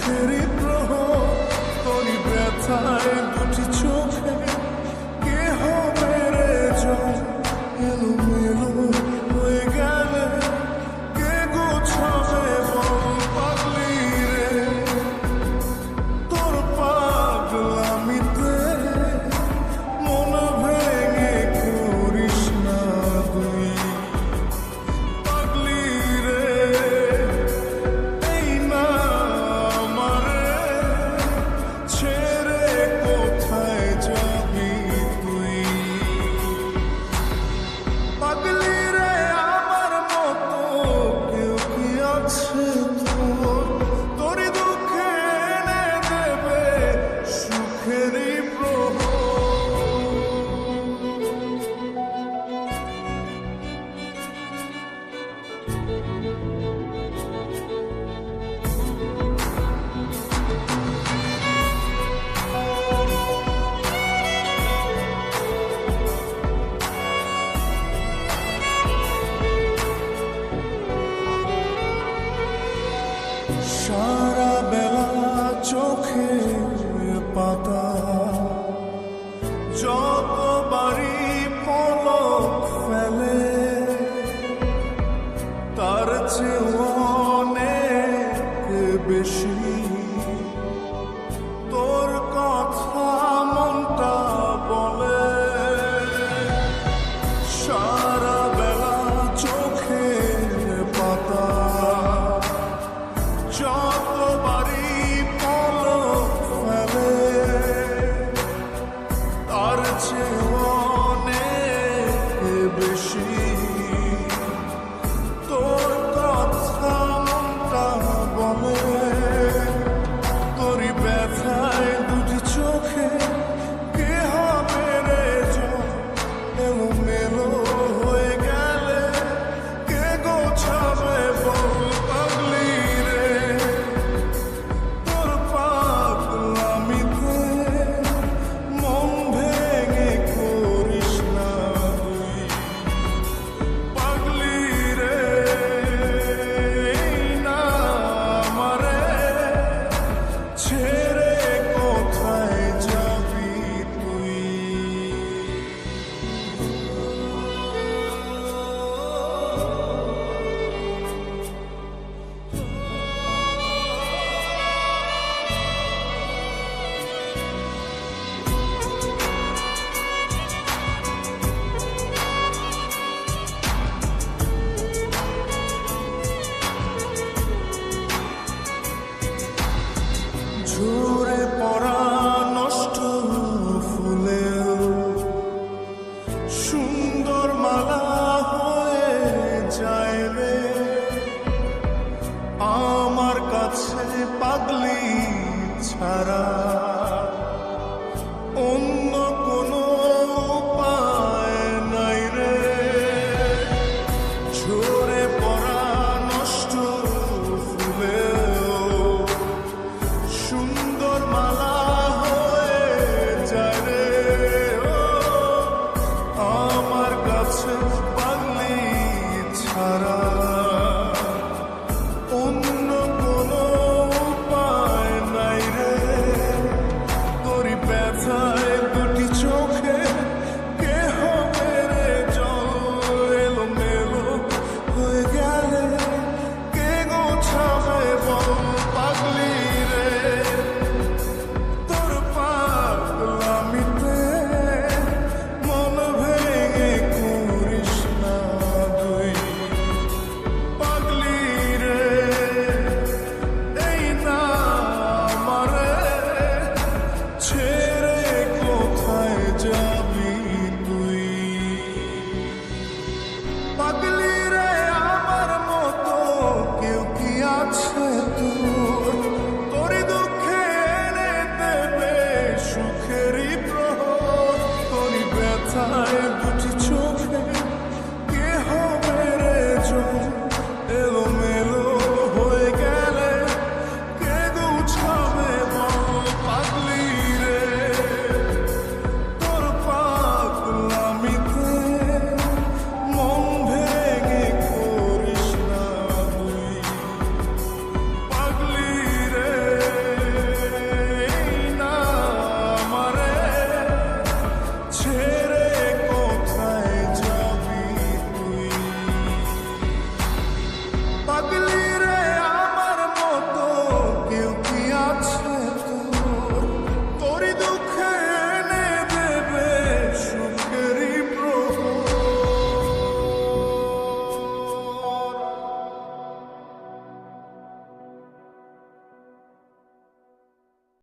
সুখেরই প্রহর তোরই ব্যথায় দুটি চোখে কে হবে রে জল এলোমেলো হয়ে গেলে কে গোছাবে বল পাগলি রে তোর পাগলামিতে মন ভেঙে করিস না তুই পাগলি রে এই না আমারে ছেড়ে কোথায় যাবি তুই পাগলি রে আমার মতো কেউ কি আছে তোর তোরই দুঃখে এনে দেবে সুখেরই প্রহর সারা বেলা চোখের পাতা যতবারই পলক ফেলে তার চেয়ে অনেক বেশি তোর কথা মনটা বলে সারা বেলা চোখের পাতা যতবারই পলক ফেলে তার চেয়ে অনেক বেশি তোর কথা মনটা বলে তোরই ব্যথায় দুটি চোখে কে হবে রে জল এলোমেলো হয়ে গেলে কে গোছাবে বল পাগলি রে তোর পাগলামিতে মন ভেঙে করিস না তুই পাগলি রে এই না আমারে ছেড়ে কোথায় যাবি তুই ঝরে পড়া নষ্ট ফুলেও সুন্দর মালা হয়ে যায় রে আমার কাছে পাগলি ছাড়া